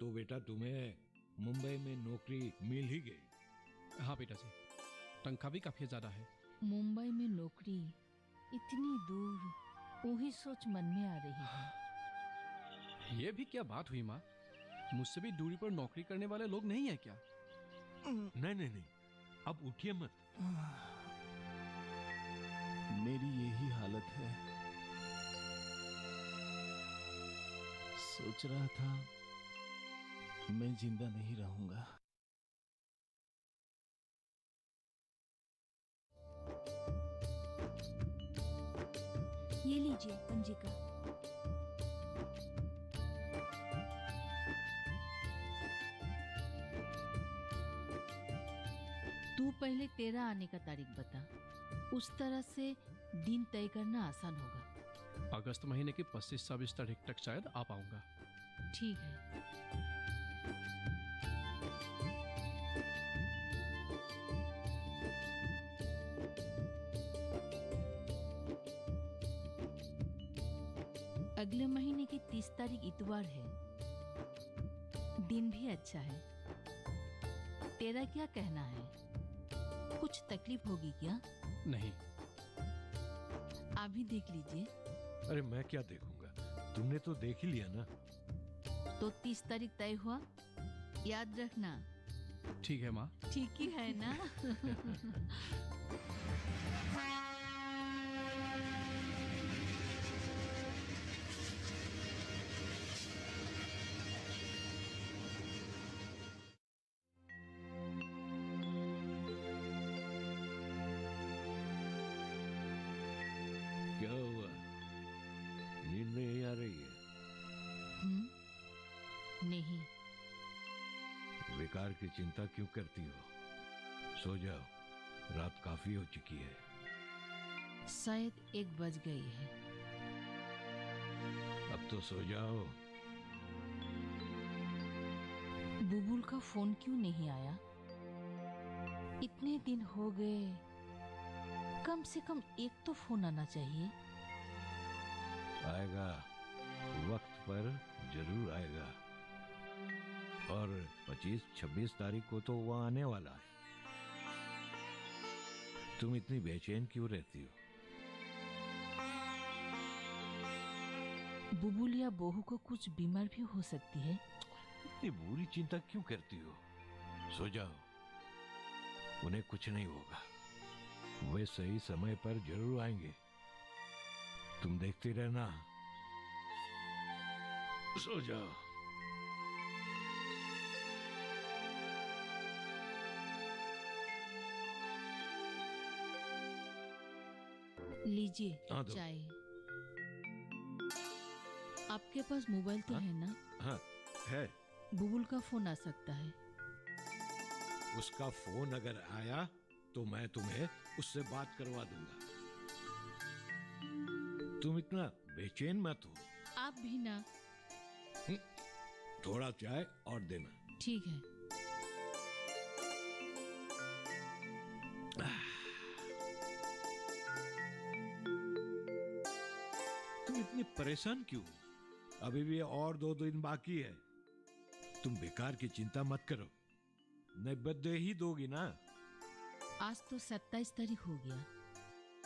तो बेटा तुम्हें मुंबई में नौकरी मिल ही गई। हाँ बेटा जी, तनख्वाह भी काफी ज्यादा है। मुंबई में नौकरी, इतनी दूर, वही सोच मन में आ रही है। ये भी क्या बात हुई माँ? मुझसे भी दूरी पर नौकरी करने वाले लोग नहीं है क्या? नहीं नहीं नहीं, अब उठिए मत। मेरी यही हालत है। सोच रहा था मैं जिंदा नहीं रहूंगा। ये लीजिए पंजिका। तू पहले तेरा आने का तारीख बता, उस तरह से दिन तय करना आसान होगा। अगस्त महीने की 25-26 तारीख तक शायद आ पाऊंगा। ठीक है। अगले महीने की 30 तारीख इतवार है। दिन भी अच्छा है। तेरा क्या कहना है? कुछ तकलीफ होगी क्या? नहीं। आप भी देख लीजिए। अरे मैं क्या देखूंगा, तुमने तो देख ही लिया ना। तो 30 तारीख तय हुआ, याद रखना। ठीक है माँ। ठीक ही है ना? क्या हुआ, नींद नहीं आ रही है? नहीं। बेकार की चिंता क्यों करती हो? सो जाओ, रात काफी हो चुकी है। शायद 1 बज गई है। अब तो सो जाओ। बुबुल का फोन क्यों नहीं आया? इतने दिन हो गए, कम से कम एक तो फोन आना चाहिए। आएगा, वक्त पर जरूर आएगा। और 25-26 तारीख को तो वह आने वाला है। तुम इतनी बेचैन क्यों रहती हो? बुबुल या बहू को कुछ बीमार भी हो सकती है। इतनी बुरी चिंता क्यों करती हो? सो जाओ, उन्हें कुछ नहीं होगा। वे सही समय पर जरूर आएंगे। तुम देखती रहना। सो जाओ। लीजिए हाँ, दो। चाय। आपके पास मोबाइल तो है ना? हाँ है। बुबुल का फोन आ सकता है। उसका फोन अगर आया तो मैं तुम्हें उससे बात करवा दूंगा। तुम इतना बेचैन मत हो। आप भी ना। थोड़ा चाय और देना। ठीक है। तुम इतनी परेशान क्यों? अभी भी और 2 दिन बाकी है। तुम बेकार की चिंता मत करो, नैवेद्य ही दोगी ना? आज तो 27 तारीख हो गया।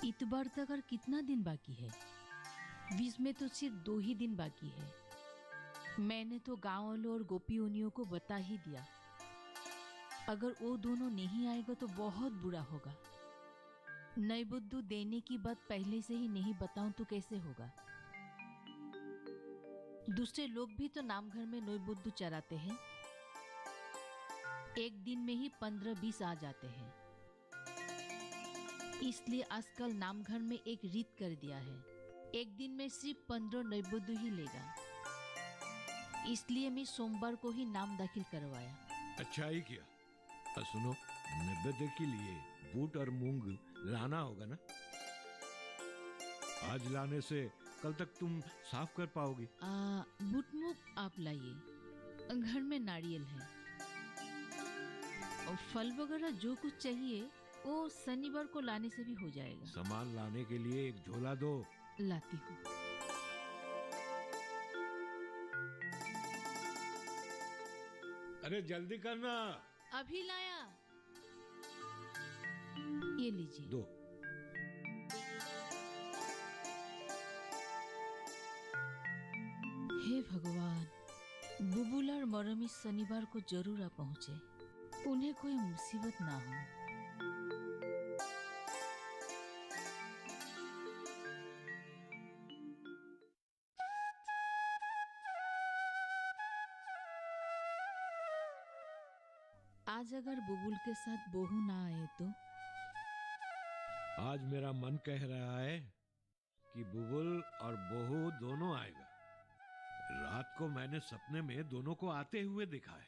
इतवार तक और कितना दिन बाकी है? 20 में तो सिर्फ 2 ही दिन बाकी है। मैंने तो गांव वालों और गोपी उनियों को बता ही दिया। अगर वो दोनों नहीं आएगा तो बहुत बुरा होगा। नैवेद्य देने की बात पहले से ही नहीं बताऊं तो कैसे होगा? दूसरे लोग भी तो नामघर में नैवेद्य चढ़ाते हैं। एक दिन में ही 15-20 आ जाते हैं। इसलिए आजकल नामघर में एक रीत कर दिया है, एक दिन में सिर्फ 15 नैवेद्य ही लेगा। इसलिए मैं सोमवार को ही नाम दाखिल करवाया। अच्छा ही किया। सुनो, नैवेद्य के लिए बूट और मूंग लाना होगा ना? आज लाने से कल तक तुम साफ कर पाओगी? बूट मूंग आप लाइए। घर में नारियल है और फल वगैरह जो कुछ चाहिए वो शनिवार को लाने से भी हो जाएगा। सामान लाने के लिए एक झोला दो। लाती हूँ। अरे जल्दी करना। अभी लाया। ये लीजिए। दो। हे भगवान, बुबुल और मरमी शनिवार को जरूर आ पहुंचे, उन्हें कोई मुसीबत ना हो। आज अगर बुबुल के साथ बहू ना आए तो? आज मेरा मन कह रहा है कि बुबुल और बहू दोनों आएगा। रात को मैंने सपने में दोनों को आते हुए देखा है।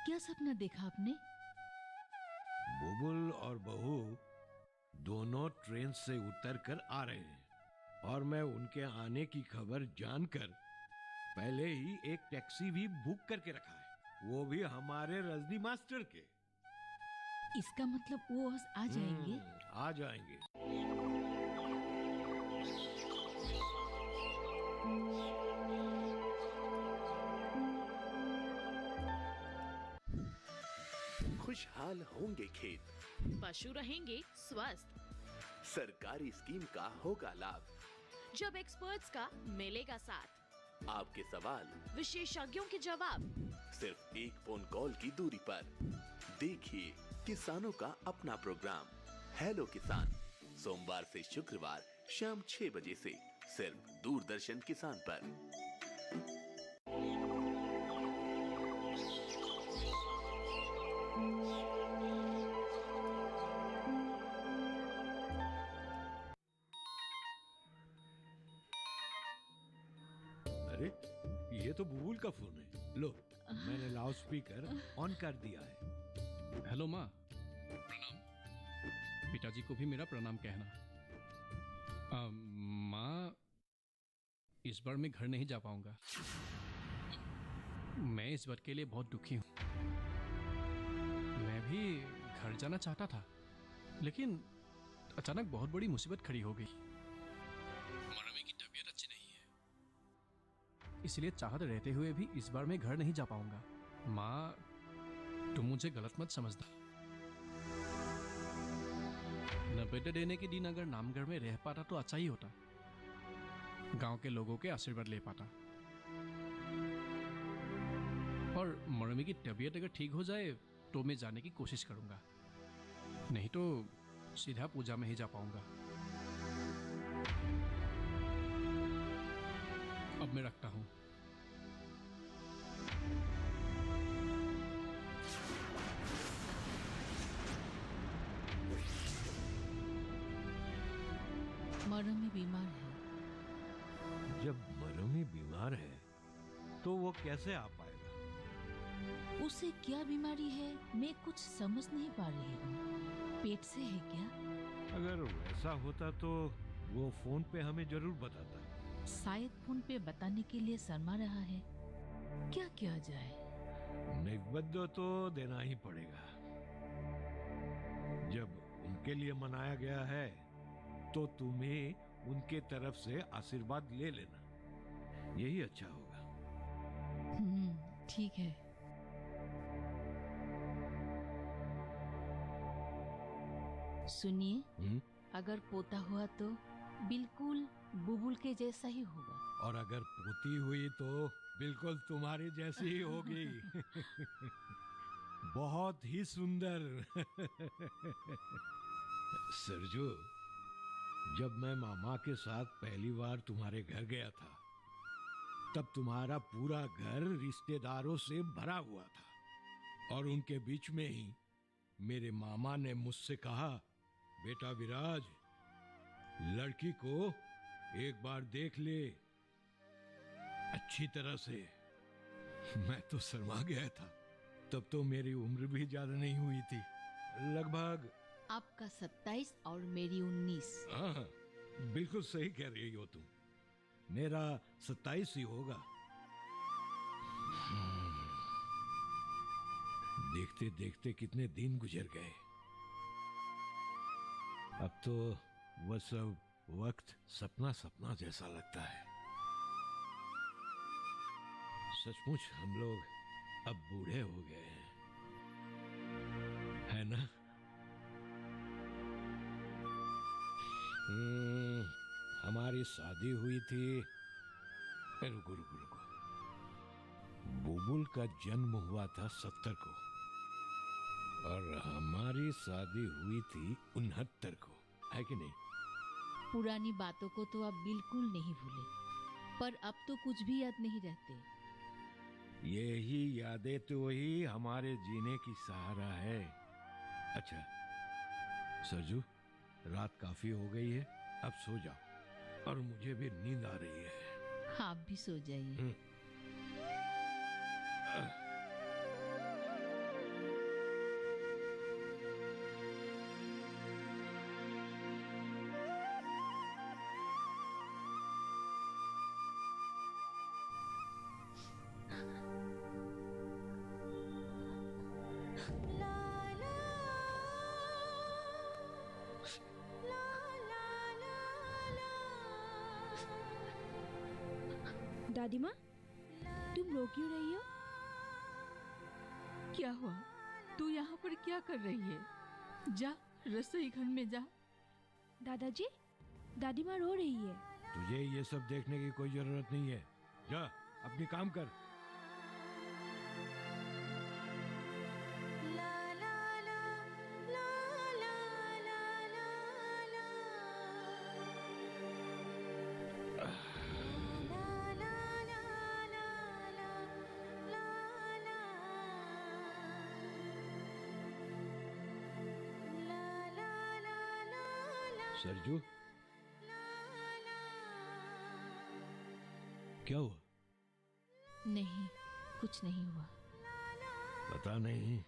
क्या सपना देखा आपने? बुबुल और बहू दोनों ट्रेन से उतरकर आ रहे हैं और मैं उनके आने की खबर जानकर पहले ही एक टैक्सी भी बुक करके रखा है, वो भी हमारे रजनी मास्टर के। इसका मतलब वो आ जाएंगे? आ जाएंगे। खुशहाल होंगे खेत, पशु रहेंगे स्वस्थ, सरकारी स्कीम का होगा लाभ, जब एक्सपर्ट्स का मिलेगा साथ, आपके सवाल विशेषज्ञों के जवाब, सिर्फ एक फोन कॉल की दूरी पर। देखिए किसानों का अपना प्रोग्राम हेलो किसान, सोमवार से शुक्रवार शाम 6 बजे से सिर्फ दूरदर्शन किसान पर। अरे ये तो बुबुल का फोन है। लो, मैंने लाउड स्पीकर ऑन कर दिया है। हेलो माँ, प्रणाम। पिताजी को भी मेरा प्रणाम कहना। माँ, इस बार मैं घर नहीं जा पाऊंगा। मैं इस बार के लिए बहुत दुखी हूँ। मैं भी घर जाना चाहता था, लेकिन अचानक बहुत बड़ी मुसीबत खड़ी हो गई। मरमी की तबीयत अच्छी नहीं है, इसलिए चाहत रहते हुए भी इस बार मैं घर नहीं जा पाऊंगा। माँ, तुम मुझे गलत मत समझना। नवेद्य देने के दिन अगर नामगढ़ में रह पाता तो अच्छा ही होता, गांव के लोगों के आशीर्वाद ले पाता। और मरमी की तबीयत अगर ठीक हो जाए तो मैं जाने की कोशिश करूंगा, नहीं तो सीधा पूजा में ही जा पाऊंगा। अब मैं रखता हूं। मरमी बीमार है। जब मरमी बीमार है तो वो कैसे आ पाएगा? उसे क्या बीमारी है मैं कुछ समझ नहीं पा रही हूँ। पेट से है क्या? अगर वैसा होता तो वो फोन पे हमें जरूर बताता। शायद फोन पे बताने के लिए शर्मा रहा है। क्या किया जाए? नैवेद्य तो देना ही पड़ेगा। जब उनके लिए मनाया गया है तो तुम्हें उनके तरफ से आशीर्वाद ले लेना, यही अच्छा होगा। ठीक है। सुनिए, अगर पोता हुआ तो बिल्कुल बुबुल के जैसा ही होगा, और अगर पोती हुई तो बिल्कुल तुम्हारी जैसी ही होगी। बहुत ही सुंदर। सरजू, जब मैं मामा के साथ पहली बार तुम्हारे घर गया था तब तुम्हारा पूरा घर रिश्तेदारों से भरा हुआ था, और उनके बीच में ही मेरे मामा ने मुझसे कहा, बेटा विराज, लड़की को एक बार देख ले अच्छी तरह से। मैं तो शर्मा गया था। तब तो मेरी उम्र भी ज्यादा नहीं हुई थी, लगभग आपका 27 और मेरी 19। हाँ, बिल्कुल सही कह रही हो तुम। मेरा 27 ही होगा। देखते देखते कितने दिन गुजर गए। अब तो वह सब वक्त सपना सपना जैसा लगता है। सचमुच हम लोग अब बूढ़े हो गए हैं, है ना? हमारी शादी हुई थी, रुको रुको रुको, बुलबुल का जन्म हुआ था 70 को और हमारी शादी हुई थी 69 को, है कि नहीं? पुरानी बातों को तो आप बिल्कुल नहीं भूले, पर अब तो कुछ भी याद नहीं रहते। यही यादें तो ही हमारे जीने की सहारा है। अच्छा सरजू, रात काफी हो गई है, अब सो जाओ और मुझे भी नींद आ रही है। आप भी सो जाइए। दादी माँ, तुम रो क्यों रही हो? क्या हुआ? तू यहाँ पर क्या कर रही है? जा रसोई घर में जा। दादाजी, दादी माँ रो रही है। तुझे ये सब देखने की कोई जरूरत नहीं है, जा अपनी काम कर। सरजू, क्या हुआ? नहीं, कुछ नहीं हुआ। पता नहीं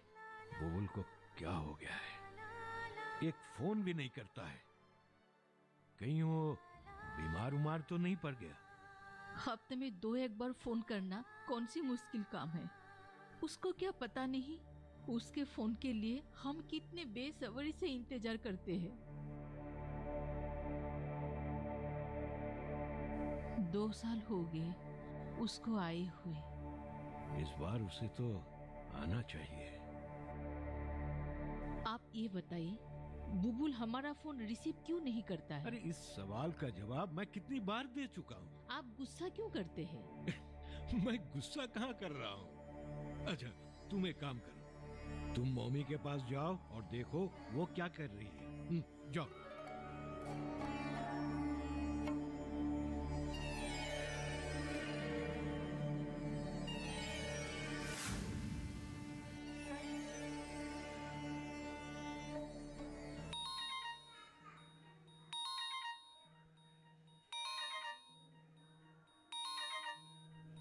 बुलबुल को क्या हो गया है, एक फोन भी नहीं करता है। कहीं वो बीमार उमार तो नहीं पड़ गया? हफ्ते में 2-1 बार फोन करना कौन सी मुश्किल काम है? उसको क्या पता नहीं उसके फोन के लिए हम कितने बेसब्री से इंतजार करते हैं। 2 साल हो गए उसको आए हुए। इस बार उसे तो आना चाहिए। आप ये बताइए, बुलबुल हमारा फोन रिसीव क्यों नहीं करता है? अरे इस सवाल का जवाब मैं कितनी बार दे चुका हूँ। आप गुस्सा क्यों करते हैं? मैं गुस्सा कहाँ कर रहा हूँ। अच्छा तुम एक काम करो, तुम मम्मी के पास जाओ और देखो वो क्या कर रही है। जाओ।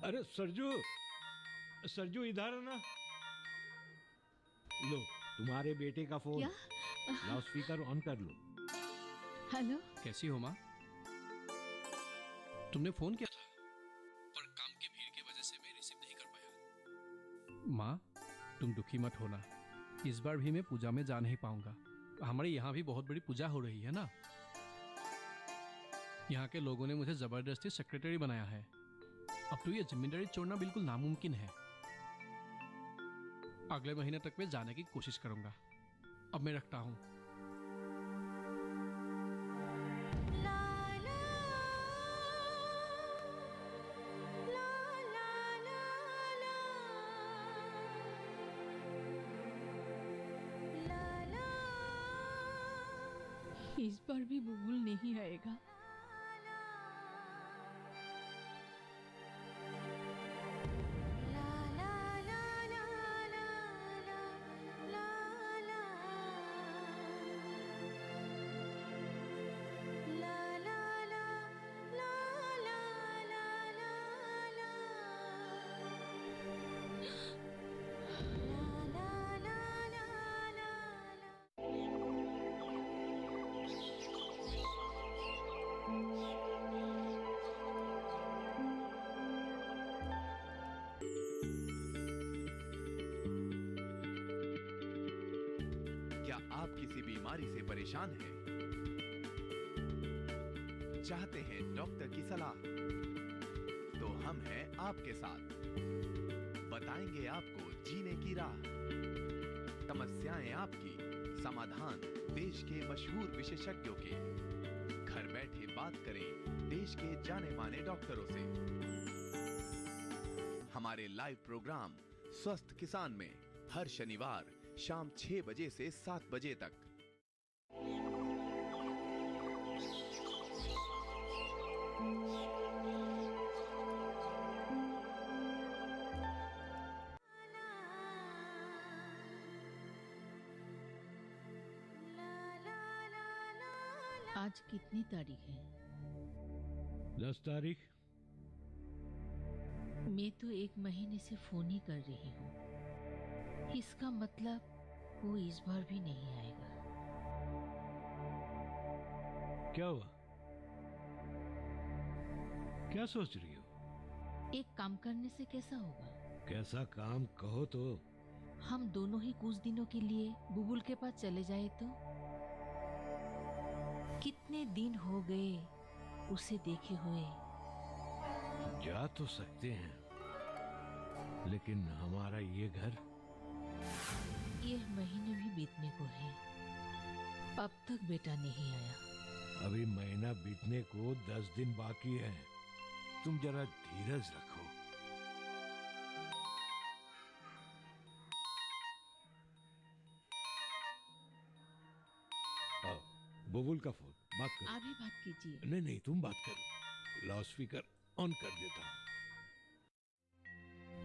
अरे सरजू, सरजू इधर आना। लो तुम्हारे बेटे का फोन। क्या? लाउडस्पीकर ऑन कर लो। हेलो, कैसी हो माँ? तुमने फोन किया था पर काम की भीड़ की वजह से मैं रिसीव नहीं कर पाया। माँ तुम दुखी मत होना, इस बार भी मैं पूजा में जा नहीं पाऊंगा। हमारे यहाँ भी बहुत बड़ी पूजा हो रही है ना। यहाँ के लोगों ने मुझे जबरदस्ती सेक्रेटरी बनाया है। अब तो ये जिम्मेदारी छोड़ना बिल्कुल नामुमकिन है। अगले महीने तक मैं जाने की कोशिश करूंगा। अब मैं रखता हूँ। इस बार भी बुलबुल नहीं आएगा। क्या आप किसी बीमारी से परेशान हैं? चाहते हैं डॉक्टर की सलाह? तो हम हैं आपके साथ। बताएंगे आपको जीने की राह, समस्याएं आपकी, समाधान देश के मशहूर विशेषज्ञों के। घर बैठे बात करें देश के जाने माने डॉक्टरों से। हमारे लाइव प्रोग्राम स्वस्थ किसान में हर शनिवार शाम 6 बजे से 7 बजे तक। आज कितनी तारीख है? 10 तारीख। मैं तो 1 महीने से फोन ही कर रही हूँ। इसका मतलब वो इस बार भी नहीं आएगा। क्या हुआ? क्या सोच रही हो? एक काम करने से कैसा होगा? कैसा काम कहो तो। हम दोनों ही कुछ दिनों के लिए बुबुल के पास चले जाए तो? कितने दिन हो गए उसे देखे हुए। जा तो सकते हैं, लेकिन हमारा ये घर। ये महीने भी बीतने को है, अब तक बेटा नहीं आया। अभी महीना बीतने को 10 दिन बाकी है। तुम जरा धीरज रखो। आओ, बुबुल का फोन, बात करो। आप ही बात कीजिए। नहीं नहीं, तुम बात करो। लाउड स्पीकर ऑन कर देता हूँ।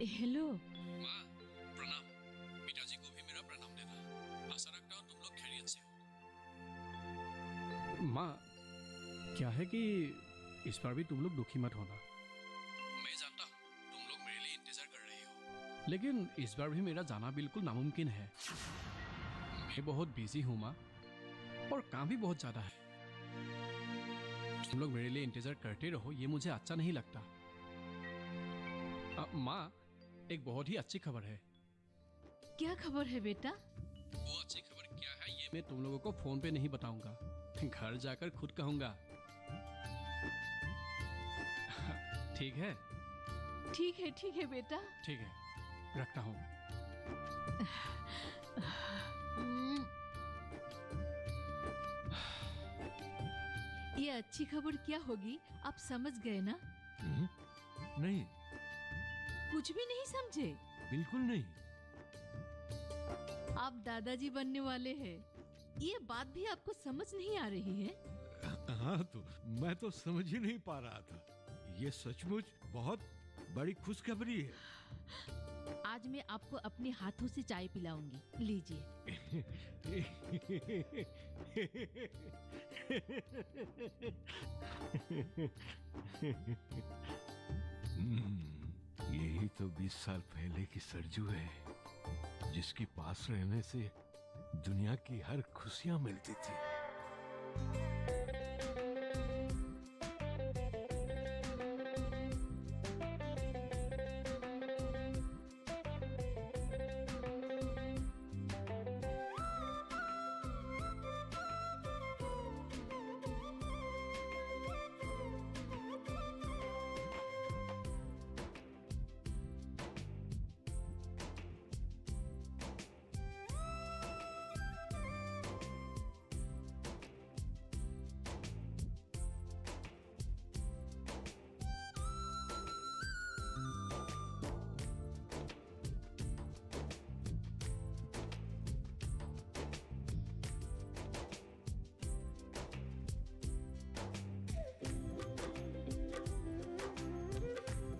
हेलो। माँ प्रणाम। पिताजी को भी मेरा प्रणाम देना। आशा रखता हूँ तुम लोग खैरियत से हो। माँ क्या है कि इस बार भी तुम लोग दुखी मत होना। मैं जानता हूँ तुम लोग मेरे लिए इंतजार कर रहे हो, लेकिन इस बार भी मेरा जाना बिल्कुल नामुमकिन है। मैं बहुत बिजी हूँ माँ, और काम भी बहुत ज्यादा है। तुम लोग मेरे लिए इंतजार करते रहो, ये मुझे अच्छा नहीं लगता। माँ एक बहुत ही अच्छी खबर है। क्या खबर है बेटा? वो अच्छी खबर क्या है ये मैं तुम लोगों को फोन पे नहीं बताऊंगा, घर जाकर खुद कहूंगा। ठीक है? ठीक है बेटा। ठीक है, रखता हूँ। ये अच्छी खबर क्या होगी, आप समझ गए ना? नहीं, कुछ भी नहीं समझे? बिल्कुल नहीं। आप दादाजी बनने वाले हैं, ये बात भी आपको समझ नहीं आ रही है? हाँ, तो मैं तो समझ ही नहीं पा रहा था। ये सचमुच बहुत बड़ी खुशखबरी है। आज मैं आपको अपने हाथों से चाय पिलाऊंगी, लीजिए। यही तो 20 साल पहले की सरजू है, जिसके पास रहने से दुनिया की हर खुशियां मिलती थी।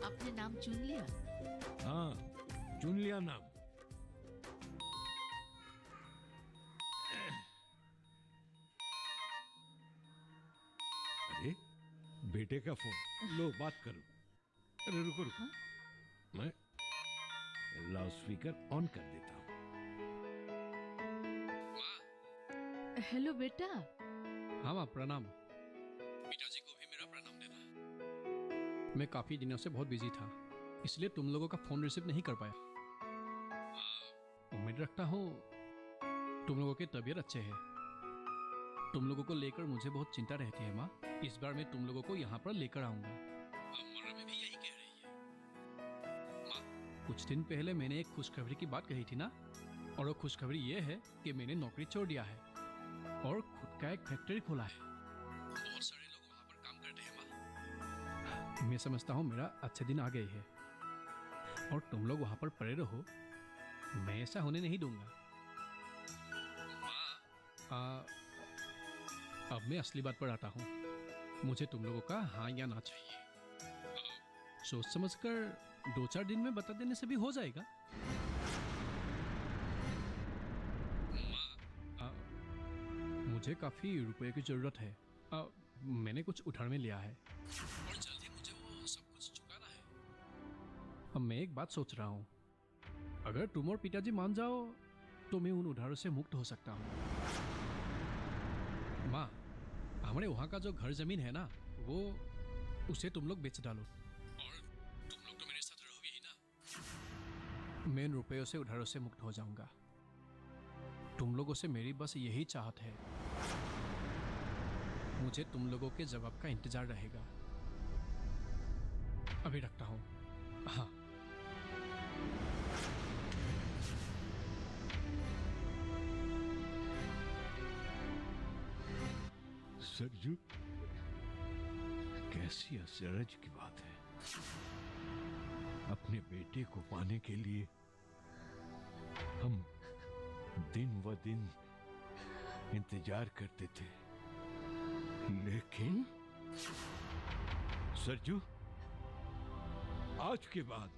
आपने नाम चुन लिया? हाँ, चुन लिया नाम। अरे बेटे का फोन, लो बात करो। अरे रुको रुको, मैं लाउड स्पीकर ऑन कर देता हूँ। हेलो बेटा। हाँ माँ प्रणाम। पिताजी को भी मेरा प्रणाम देना। मैं काफी दिनों से बहुत बिजी था, इसलिए तुम लोगों का फोन रिसीव नहीं कर पाया। उम्मीद रखता हूँ तुम लोगों की तबीयत अच्छे है। तुम लोगों को लेकर मुझे बहुत चिंता रहती है माँ। इस बार मैं तुम लोगों को यहाँ पर लेकर आऊंगा। मर्रम भी यही कह रही है। माँ कुछ दिन पहले मैंने एक खुशखबरी की बात कही थी ना, और वो खुशखबरी ये है कि मैंने नौकरी छोड़ दिया है और खुद का एक फैक्ट्री खोला है। बहुत सारे लोग वहां पर काम करते हैं माँ। मैं समझता हूँ मेरा अच्छे दिन आ गए हैं, और तुम लोग वहां पर पड़े रहो, मैं ऐसा होने नहीं दूंगा। माँ, अब मैं असली बात पर आता हूँ। मुझे तुम लोगों का हाँ या ना चाहिए। सोच समझकर 2-4 दिन में बता देने से भी हो जाएगा। मुझे काफी रुपए की जरूरत है। मैंने कुछ उधार में लिया है और जल्दी मुझे वो सब कुछ चुकाना है। अब मैं एक बात सोच रहा हूँ, अगर तुम और पिताजी मान जाओ तो मैं उन उधारों से मुक्त हो सकता हूँ। माँ, हमारे वहाँ का जो घर जमीन है ना, वो उसे तुम लोग बेच डालो, और तुम लोग तो मेरे साथ रहोगे ही ना। मैं इन रुपयों से उधारों से मुक्त हो जाऊंगा। तुम लोगों से मेरी बस यही चाहत है। मुझे तुम लोगों के जवाब का इंतजार रहेगा। अभी रखता हूँ। हाँ। सरजू, कैसी अचरज की बात है। अपने बेटे को पाने के लिए हम दिन व दिन इंतजार करते थे, लेकिन सरजू, आज के बाद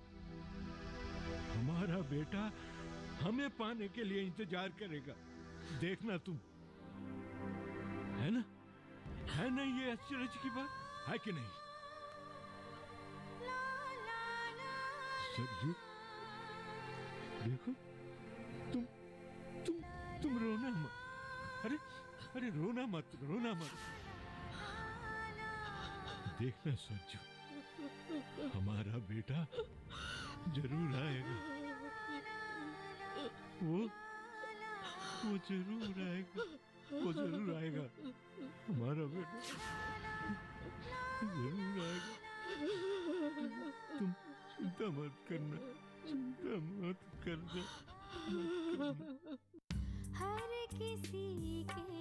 हमारा बेटा हमें पाने के लिए इंतजार करेगा। देखना तुम, है ना? है ना ये आश्चर्य की बात, है कि नहीं? सरजू, देखो, तुम रोना मत। अरे रोना मत, रोना मत। देखना सरजू, हमारा बेटा जरूर आएगा। वो जरूर आएगा, वो जरूर आएगा। हमारा बेटा जरूर आएगा। तुम चिंता मत करना, चिंता मत करना। हर किसी के